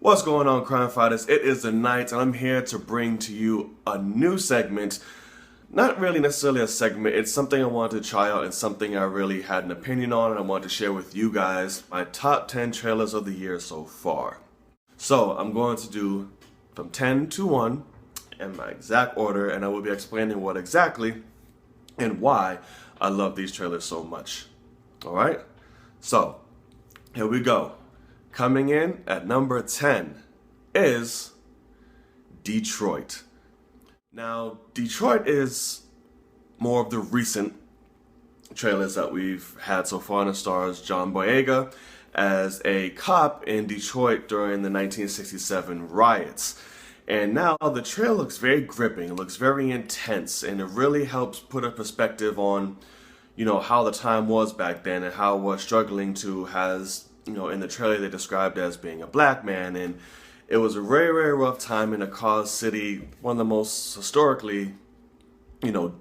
What's going on, crime fighters? It is the night, and I'm here to bring to you a new segment. Not really necessarily a segment, it's something I wanted to try out and something I really had an opinion on, and I wanted to share with you guys my top 10 trailers of the year so far. So, I'm going to do from 10 to 1 in my exact order, and I will be explaining what exactly and why I love these trailers so much. Alright? So, here we go. Coming in at number 10 is Detroit. Now, Detroit is more of the recent trailers that we've had so far, and it stars John Boyega as a cop in Detroit during the 1967 riots. And now the trailer looks very gripping, it looks very intense, and it really helps put a perspective on, how the time was back then and how we're struggling to in the trailer they described as being a black man, and it was a very, very rough time in a cause city, one of the most historically,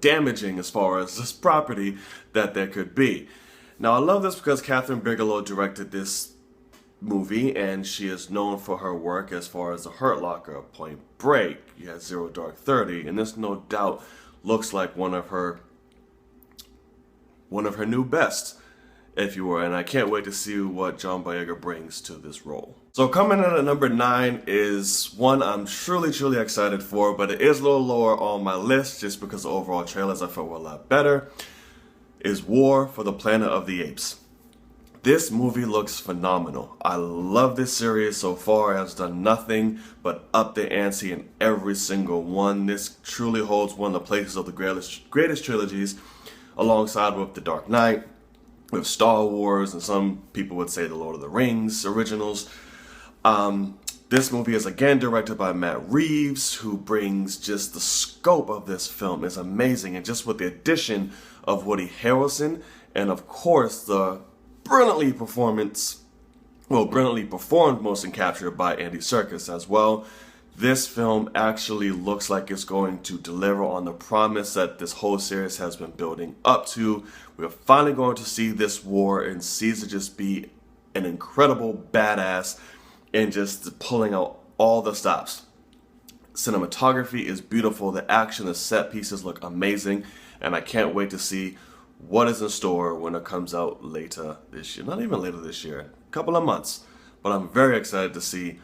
damaging as far as this property that there could be. Now I love this because Catherine Bigelow directed this movie, and she is known for her work as far as The Hurt Locker, Point Break, you had Zero Dark 30, and this no doubt looks like one of her new best, if you will, and I can't wait to see what John Boyega brings to this role. So coming in at number 9 is one I'm truly excited for, but it is a little lower on my list just because the overall trailers I felt were a lot better, is War for the Planet of the Apes. This movie looks phenomenal. I love this series so far. It has done nothing but up the ante in every single one. This truly holds one of the places of the greatest trilogies, alongside with The Dark Knight, with Star Wars, and some people would say the Lord of the Rings originals. This movie is again directed by Matt Reeves, who brings just the scope of this film is amazing, and just with the addition of Woody Harrelson, and of course the brilliantly performed motion capture by Andy Serkis as well. This film actually looks like it's going to deliver on the promise that this whole series has been building up to. We're finally going to see this war and Caesar just be an incredible badass and just pulling out all the stops. Cinematography is beautiful, the action, the set pieces look amazing, and I can't wait to see what is in store when it comes out later this year. Not even later this year, a couple of months. But I'm very excited to see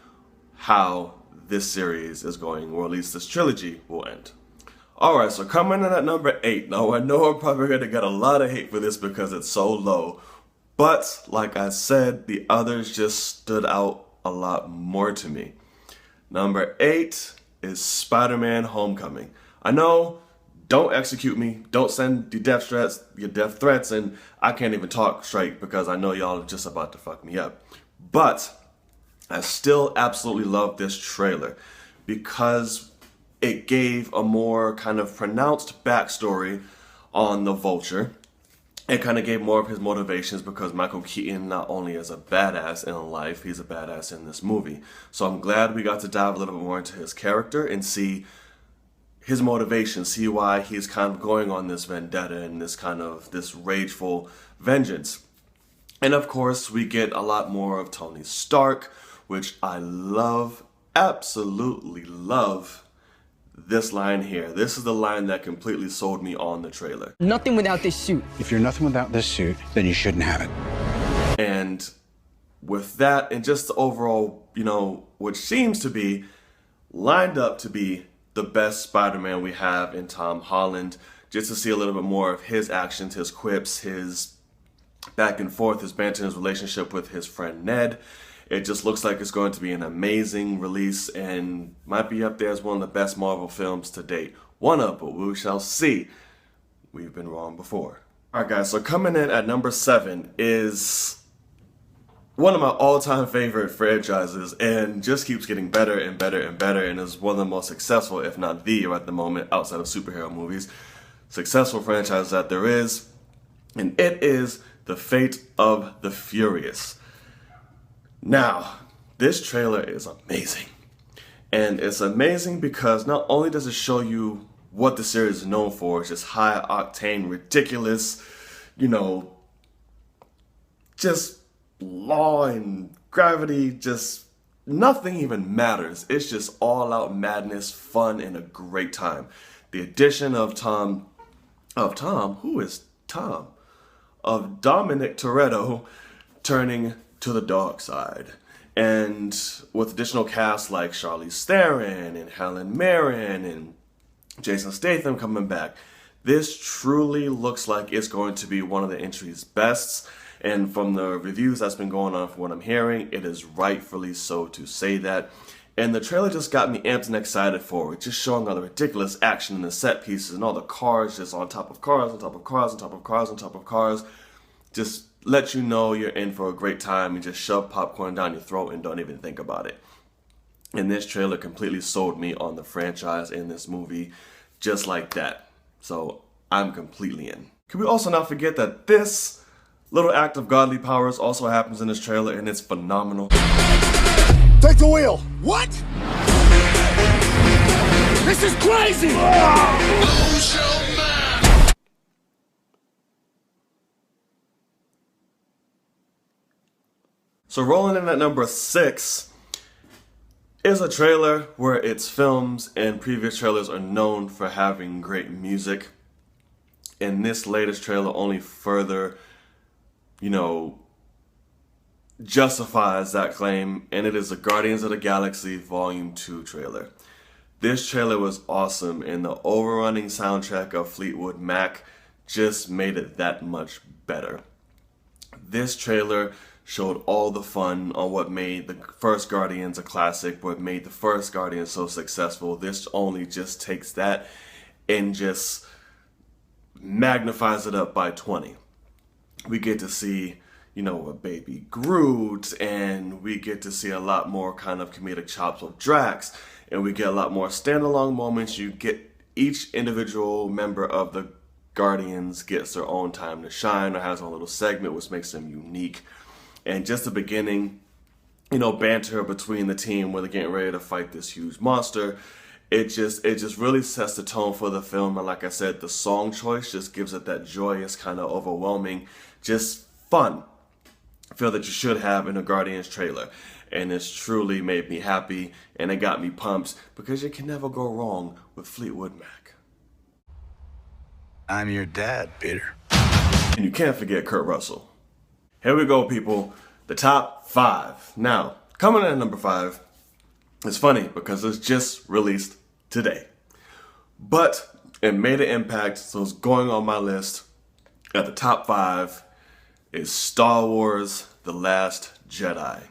how this series is going, or at least this trilogy will end. Alright, so coming in at number 8. Now I know I'm probably going to get a lot of hate for this because it's so low, but like I said, the others just stood out a lot more to me. Number 8 is SpiderMan Homecoming. I know, don't execute me, don't send your death threats, and I can't even talk straight because I know y'all are just about to fuck me up. But I still absolutely love this trailer because it gave a more kind of pronounced backstory on the Vulture. It kind of gave more of his motivations because Michael Keaton not only is a badass in life, he's a badass in this movie. So I'm glad we got to dive a little bit more into his character and see his motivation, see why he's kind of going on this vendetta and this rageful vengeance. And of course, we get a lot more of Tony Stark, which I love, absolutely love this line here. This is the line that completely sold me on the trailer. Nothing without this suit. If you're nothing without this suit, then you shouldn't have it. And with that, and just the overall, which seems to be lined up to be the best Spider-Man we have in Tom Holland, just to see a little bit more of his actions, his quips, his back and forth, his banter, his relationship with his friend Ned. It just looks like it's going to be an amazing release and might be up there as one of the best Marvel films to date. One of, but we shall see. We've been wrong before. Alright guys, so coming in at number 7 is one of my all-time favorite franchises, and just keeps getting better and better and better, and is one of the most successful, if not the, at the moment, outside of superhero movies, successful franchise that there is, and it is The Fate of the Furious. Now, this trailer is amazing, and it's amazing because not only does it show you what the series is known for, it's just high-octane, ridiculous, just law and gravity, just nothing even matters. It's just all out madness, fun, and a great time. The addition of who is Tom? Of Dominic Toretto turning to the dark side. And with additional casts like Charlize Theron and Helen Mirren and Jason Statham coming back, this truly looks like it's going to be one of the entry's bests. And from the reviews that's been going on, from what I'm hearing, it is rightfully so to say that. And the trailer just got me amped and excited for it, just showing all the ridiculous action and the set pieces and all the cars just on top of cars, on top of cars, on top of cars, on top of cars. Just let you know you're in for a great time and just shove popcorn down your throat and don't even think about it. And this trailer completely sold me on the franchise in this movie, just like that. So I'm completely in. Can we also not forget that this little act of godly powers also happens in this trailer, and it's phenomenal. Take the wheel. What? This is crazy! So rolling in at number 6 is a trailer where its films and previous trailers are known for having great music. And this latest trailer only further, justifies that claim, and it is the Guardians of the Galaxy Volume 2 trailer. This trailer was awesome, and the overrunning soundtrack of Fleetwood Mac just made it that much better. This trailer showed all the fun on what made the first Guardians a classic, what made the first Guardians so successful. This only just takes that and just magnifies it up by 20. We get to see a baby Groot, and we get to see a lot more kind of comedic chops of Drax, and we get a lot more standalone moments. You get each individual member of the Guardians gets their own time to shine or has a little segment, which makes them unique. And just the beginning, banter between the team where they're getting ready to fight this huge monster. It just really sets the tone for the film. And like I said, the song choice just gives it that joyous, kind of overwhelming, just fun feel that you should have in a Guardians trailer. And it's truly made me happy, and it got me pumped, because you can never go wrong with Fleetwood Mac. I'm your dad, Peter. And you can't forget Kurt Russell. Here we go, people. The top 5. Now, coming in at number 5, it's funny because it's just released today. But it made an impact, so it's going on my list. At the top 5 is Star Wars: The Last Jedi.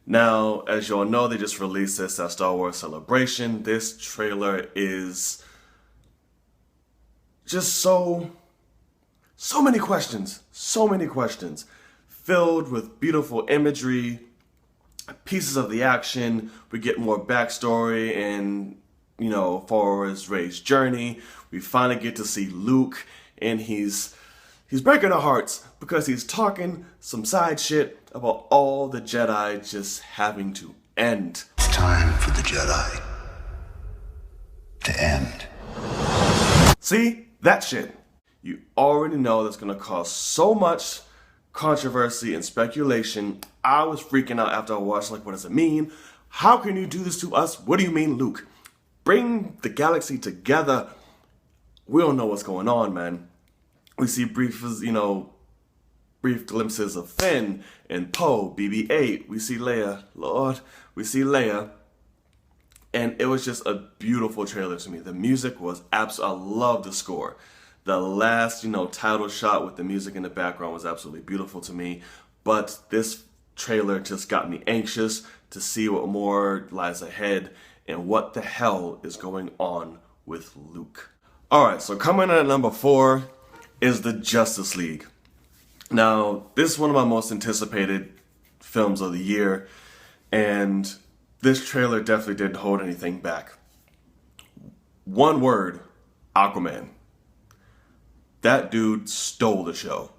Now, as you all know, they just released this at Star Wars Celebration. This trailer is just so many questions, filled with beautiful imagery, pieces of the action. We get more backstory and, for his Rey's journey. We finally get to see Luke, and he's breaking our hearts because he's talking some side shit about all the Jedi just having to end. It's time for the Jedi to end. See? That shit. You already know that's going to cause so much controversy and speculation. I was freaking out after I watched, what does it mean? How can you do this to us? What do you mean, Luke? Bring the galaxy together. We don't know what's going on, man. We see brief glimpses of Finn and Poe, BB-8. We see Leia. Lord, we see Leia. And it was just a beautiful trailer to me. The music was I love the score. The last, title shot with the music in the background was absolutely beautiful to me. But this trailer just got me anxious to see what more lies ahead and what the hell is going on with Luke. Alright, so coming in at number 4 is the Justice League. Now, this is one of my most anticipated films of the year, and this trailer definitely didn't hold anything back. One word, Aquaman. That dude stole the show.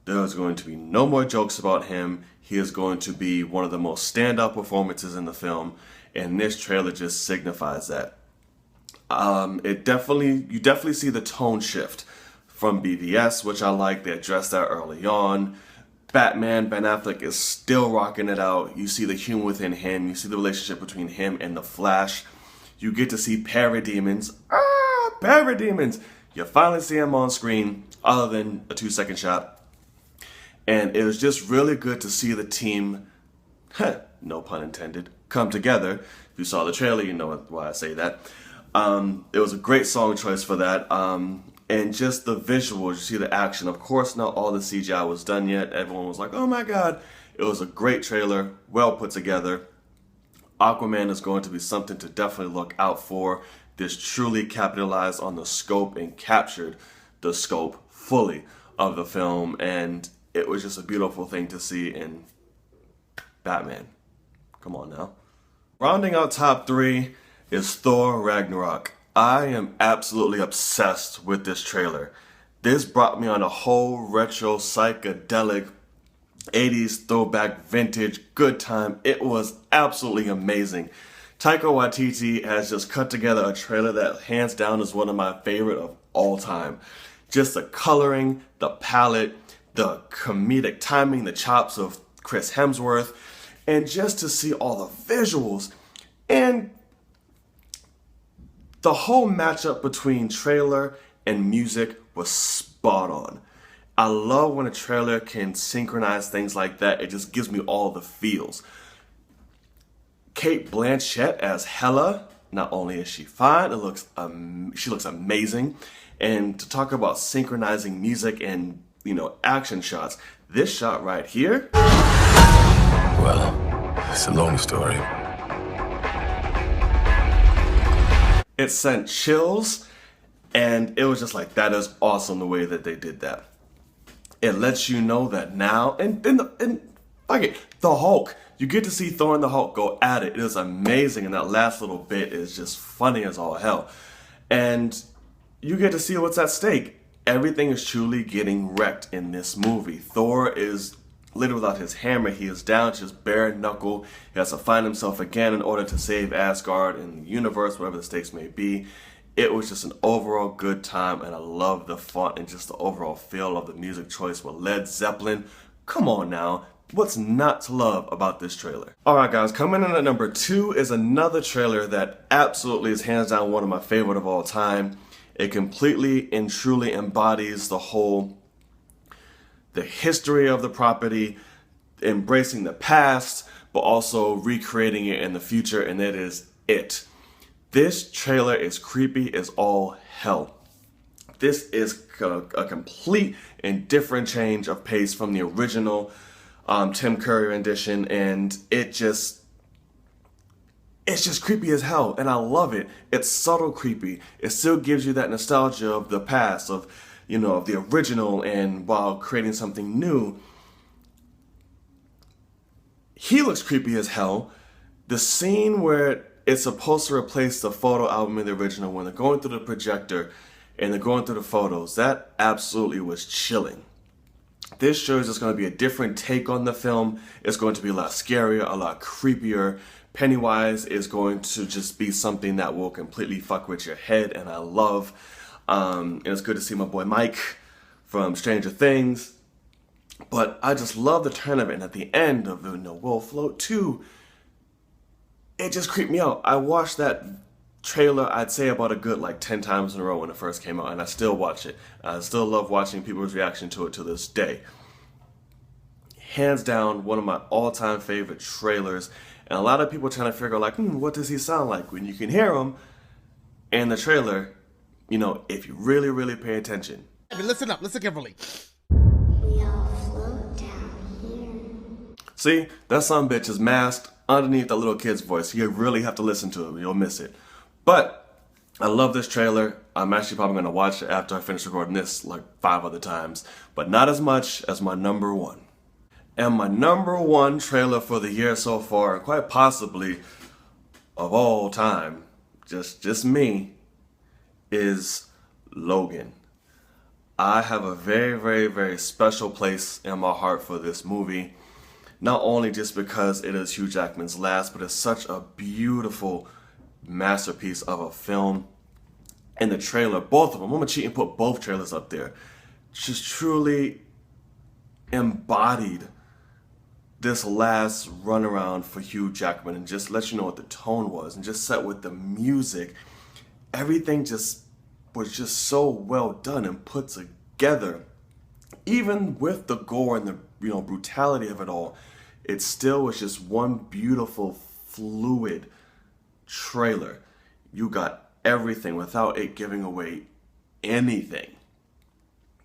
There's going to be no more jokes about him. He is going to be one of the most standout performances in the film, and this trailer just signifies that. You definitely see the tone shift from BVS, which I like. They addressed that early on. Batman, Ben Affleck is still rocking it out. You see the humor within him. You see the relationship between him and the Flash. You get to see parademons. Parademons! You finally see him on screen, other than a 2-second shot. And it was just really good to see the team, no pun intended, come together. If you saw the trailer, you know why I say that. It was a great song choice for that. And just the visuals, you see the action. Of course, not all the CGI was done yet. Everyone was like, oh my God. It was a great trailer, well put together. Aquaman is going to be something to definitely look out for. This truly capitalized on the scope and captured the scope fully of the film. And it was just a beautiful thing to see in Batman. Come on now. Rounding out top 3 is Thor Ragnarok. I am absolutely obsessed with this trailer. This brought me on a whole retro psychedelic 80s throwback vintage good time. It was absolutely amazing. Taika Waititi has just cut together a trailer that hands down is one of my favorite of all time. Just the coloring, the palette, the comedic timing, the chops of Chris Hemsworth, and just to see all the visuals and the whole matchup between trailer and music was spot on. I love when a trailer can synchronize things like that. It just gives me all the feels. Cate Blanchett as Hela, not only is she fine, she looks amazing. And to talk about synchronizing music and, action shots, this shot right here. Well, it's a long story. It sent chills, and it was just like, that is awesome the way that they did that. It lets you know that now, and the Hulk, you get to see Thor and the Hulk go at it. It is amazing, and that last little bit is just funny as all hell. And you get to see what's at stake. Everything is truly getting wrecked in this movie. Thor is literally without his hammer. He is down to just bare knuckle. He has to find himself again in order to save Asgard and the universe, whatever the stakes may be. It was just an overall good time, and I love the font and just the overall feel of the music choice with Led Zeppelin. Come on now. What's not to love about this trailer? Alright guys, coming in at number 2 is another trailer that absolutely is hands down one of my favorite of all time. It completely and truly embodies the history of the property, embracing the past, but also recreating it in the future, and that is it. This trailer is creepy as all hell. This is a complete and different change of pace from the original Tim Curry rendition, and it's just creepy as hell, and I love it. It's subtle creepy. It still gives you that nostalgia of the past, of the original, and while creating something new. He looks creepy as hell. The scene where it's supposed to replace the photo album in the original, when they're going through the projector and they're going through the photos, that absolutely was chilling. This shows it's going to be a different take on the film. It's going to be a lot scarier, a lot creepier. Pennywise is going to just be something that will completely fuck with your head, and I love. And it's good to see my boy Mike from Stranger Things. But I just love the turn of it, and at the end of the Will Float 2, it just creeped me out. I watched that trailer, I'd say about a good 10 times in a row when it first came out, and I still watch it. I still love watching people's reaction to it to this day. Hands down, one of my all-time favorite trailers, and a lot of people trying to figure out what does he sound like? When you can hear him in the trailer, if you really, really pay attention. Listen up, listen carefully. We all float down here. See, that sonbitch is masked underneath that little kid's voice. You really have to listen to it, you'll miss it. But I love this trailer. I'm actually probably going to watch it after I finish recording this 5 other times, but not as much as my number 1. And my number 1 trailer for the year so far, and quite possibly of all time, just me, is Logan. I have a very, very, very special place in my heart for this movie. Not only just because it is Hugh Jackman's last, but it's such a beautiful masterpiece of a film. And the trailer, both of them, I'm going to cheat and put both trailers up there. Just truly embodied this last runaround for Hugh Jackman, and just let you know what the tone was, and just set with the music. Everything just was just so well done and put together. Even with the gore and the brutality of it all, it still was just one beautiful, fluid trailer. You got everything without it giving away anything.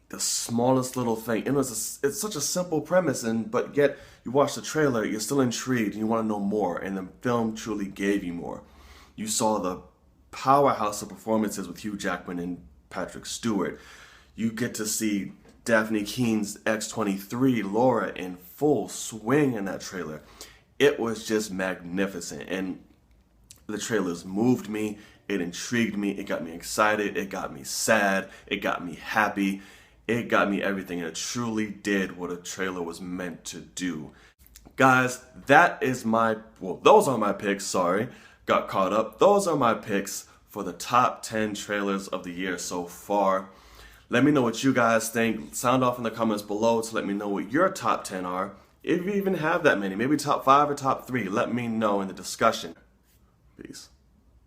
The smallest little thing. It's such a simple premise, but yet you watch the trailer, you're still intrigued and you want to know more, and the film truly gave you more. You saw the powerhouse of performances with Hugh Jackman and Patrick Stewart. You get to see Daphne Keene's X-23, Laura, in full swing in that trailer. It was just magnificent, and the trailers moved me, it intrigued me, it got me excited, it got me sad, it got me happy. It got me everything, and it truly did what a trailer was meant to do. Guys, those are my picks, sorry. Got caught up. Those are my picks for the top 10 trailers of the year so far. Let me know what you guys think. Sound off in the comments below to let me know what your top 10 are. If you even have that many, maybe top 5 or top 3, let me know in the discussion. Peace.